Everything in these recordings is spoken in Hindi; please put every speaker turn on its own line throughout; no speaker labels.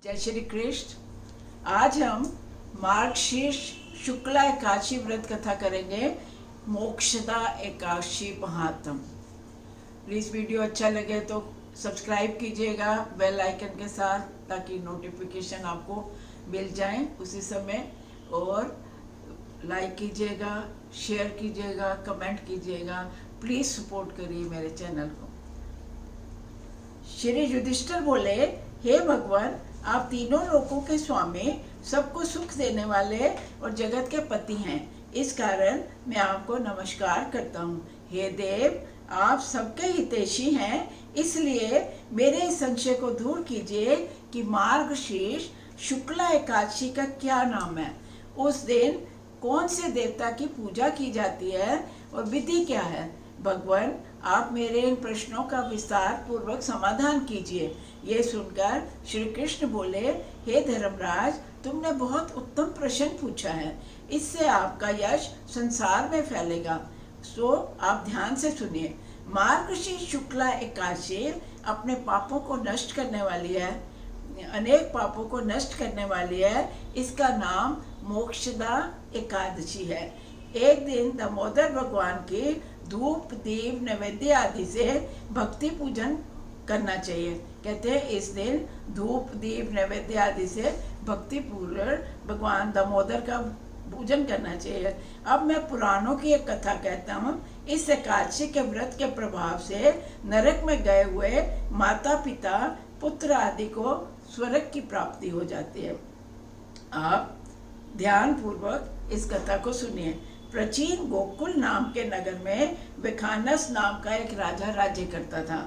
जय श्री कृष्ण। आज हम मार्गशीर्ष शुक्ला एकादशी व्रत कथा करेंगे। मोक्षदा एकादशी महात्म। प्लीज़ वीडियो अच्छा लगे तो सब्सक्राइब कीजिएगा बेल आइकन के साथ, ताकि नोटिफिकेशन आपको मिल जाए उसी समय, और लाइक कीजिएगा, शेयर कीजिएगा, कमेंट कीजिएगा। प्लीज़ सपोर्ट करिए मेरे चैनल को। श्री युधिष्ठिर बोले, हे भगवान, आप तीनों लोकों के स्वामी, सबको सुख देने वाले और जगत के पति हैं। इस कारण मैं आपको नमस्कार करता हूँ। हे देव, आप सबके हितैषी हैं, इसलिए मेरे इस संशय को दूर कीजिए कि मार्गशीर्ष शुक्ला एकादशी का क्या नाम है, उस दिन कौन से देवता की पूजा की जाती है और विधि क्या है। भगवान, आप मेरे इन प्रश्नों का विस्तार पूर्वक समाधान कीजिए। ये सुनकर श्री कृष्ण बोले, हे धर्मराज, तुमने बहुत उत्तम प्रश्न पूछा है। इससे आपका यश संसार में फैलेगा, सो आप ध्यान से सुनिए। मार्गशीर्ष शुक्ला एकादशी अपने पापों को नष्ट करने वाली है, अनेक पापों को नष्ट करने वाली है। इसका नाम मोक्षदा एकादशी है। एक दिन दामोदर भगवान की धूप दीप नैवेद्य आदि से भक्ति पूजन करना चाहिए। कहते हैं इस दिन धूप दीप नैवेद्य आदि से भक्ति पूर्वक भगवान दामोदर का पूजन करना चाहिए। अब मैं पुराणों की एक कथा कहता हूँ। इस एकादशी के व्रत के प्रभाव से नरक में गए हुए माता पिता पुत्र आदि को स्वर्ग की प्राप्ति हो जाती है। आप ध्यान पूर्वक इस कथा को सुनिए। प्राचीन गोकुल नाम के नगर में विखानस नाम का एक राजा राज्य करता था।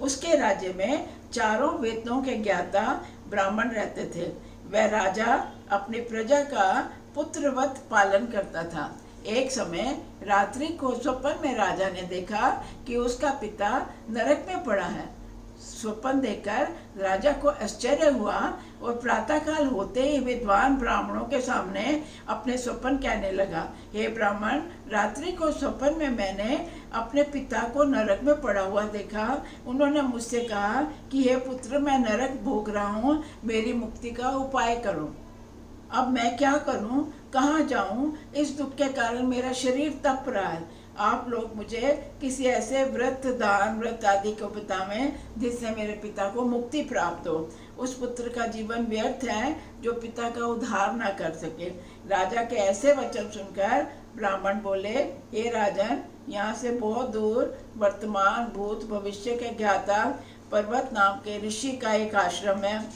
उसके राज्य में चारों वेदों के ज्ञाता ब्राह्मण रहते थे। वह राजा अपनी प्रजा का पुत्रवत पालन करता था। एक समय रात्रि को स्वप्न में राजा ने देखा कि उसका पिता नरक में पड़ा है। स्वप्न देखकर राजा को आश्चर्य हुआ और प्रातःकाल होते ही विद्वान ब्राह्मणों के सामने अपने स्वप्न कहने लगा। हे ब्राह्मण, रात्रि को स्वप्न में मैंने अपने पिता को नरक में पड़ा हुआ देखा। उन्होंने मुझसे कहा कि हे पुत्र, मैं नरक भोग रहा हूँ, मेरी मुक्ति का उपाय करो। अब मैं क्या करूं, कहाँ जाऊं? इस दुख के कारण मेरा शरीर तप रहा है। आप लोग मुझे किसी ऐसे व्रत दान व्रत आदि को बतावें जिससे मेरे पिता को मुक्ति प्राप्त हो। उस पुत्र का जीवन व्यर्थ है जो पिता का उद्धार न कर सके। राजा के ऐसे वचन सुनकर ब्राह्मण बोले, हे राजन, यहाँ से बहुत दूर वर्तमान भूत भविष्य के ज्ञाता पर्वत नाम के ऋषि का एक आश्रम है।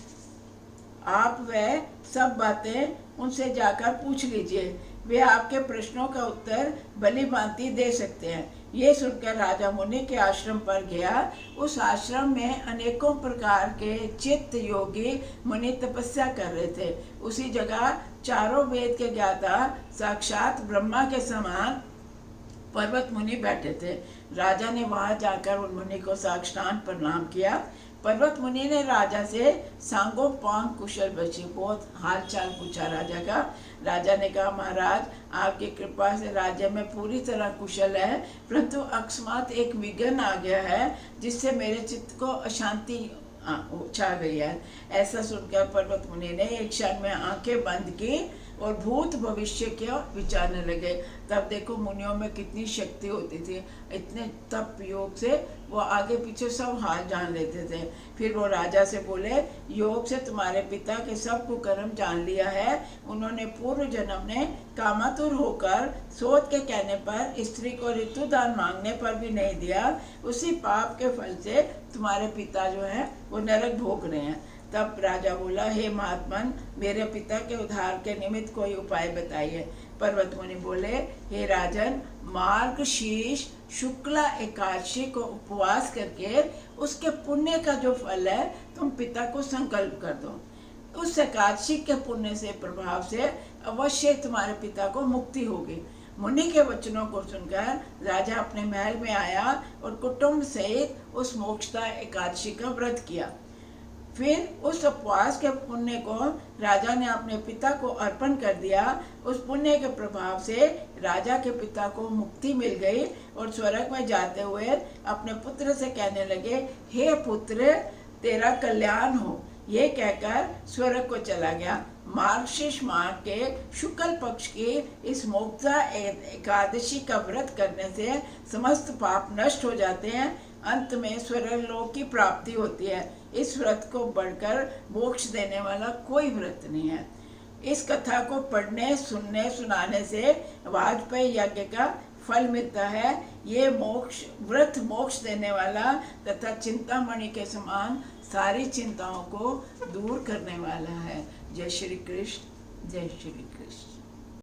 आप वह सब बातें उनसे जाकर पूछ लीजिए, वे आपके प्रश्नों का उत्तर भली भांति दे सकते हैं। ये सुनकर राजा मुनि के आश्रम पर गया। उस आश्रम में अनेकों प्रकार के चित्त योगी मुनि तपस्या कर रहे थे। उसी जगह चारों वेद के ज्ञाता साक्षात ब्रह्मा के समान पर्वत मुनि बैठे थे। राजा ने वहां जाकर उन मुनि को साष्टांग प्रणाम किया। पर्वत मुनि ने राजा से सांगो पांग कुशल बची बहुत हाल चाल पूछा राजा का। राजा ने कहा, महाराज, आपकी कृपा से राज्य में पूरी तरह कुशल है, परंतु अकस्मात एक विघ्न आ गया है जिससे मेरे चित्त को अशांति छा गई है। ऐसा सुनकर पर्वत मुनि ने एक क्षण में आंखें बंद की और भूत भविष्य क्या विचारने लगे। तब देखो मुनियों में कितनी शक्ति होती थी। इतने तप योग से वो आगे पीछे सब हाल जान लेते थे। फिर वो राजा से बोले, योग से तुम्हारे पिता के सब कुकर्म जान लिया है। उन्होंने पूर्व जन्म में कामातुर होकर सोच के कहने पर स्त्री को ऋतुदान मांगने पर भी नहीं दिया। उसी पाप के फल से तुम्हारे पिता जो है वो नरक भोग रहे हैं। तब राजा बोला, हे महात्मन, मेरे पिता के उद्धार के निमित्त कोई उपाय बताइए। पर्वत मुनि बोले, हे राजन, मार्गशीर्ष शुक्ला एकादशी को उपवास करके उसके पुण्य का जो फल है तुम पिता को संकल्प कर दो। उस एकादशी के पुण्य से प्रभाव से अवश्य तुम्हारे पिता को मुक्ति होगी। मुनि के वचनों को सुनकर राजा अपने महल में आया और कुटुंब सहित उस मोक्षदा एकादशी का व्रत किया। फिर उस उपवास के पुण्य को राजा ने अपने पिता को अर्पण कर दिया। उस पुण्य के प्रभाव से राजा के पिता को मुक्ति मिल गई और स्वर्ग में जाते हुए अपने पुत्र से कहने लगे, हे पुत्र, तेरा कल्याण हो। ये कहकर स्वर्ग को चला गया। मार्गशीर्ष माह के शुक्ल पक्ष की इस मोक्ता एकादशी का व्रत करने से समस्त पाप नष्ट हो जाते हैं। अंत में स्वर्गलोक की प्राप्ति होती है। इस व्रत को बढ़कर मोक्ष देने वाला कोई व्रत नहीं है। इस कथा को पढ़ने, सुनने, सुनाने से वाजपेयी यज्ञ का फल मिलता है। ये व्रत मोक्ष देने वाला तथा चिंतामणि के समान सारी चिंताओं को दूर करने वाला है। जय श्री कृष्ण, जय श्री कृष्ण।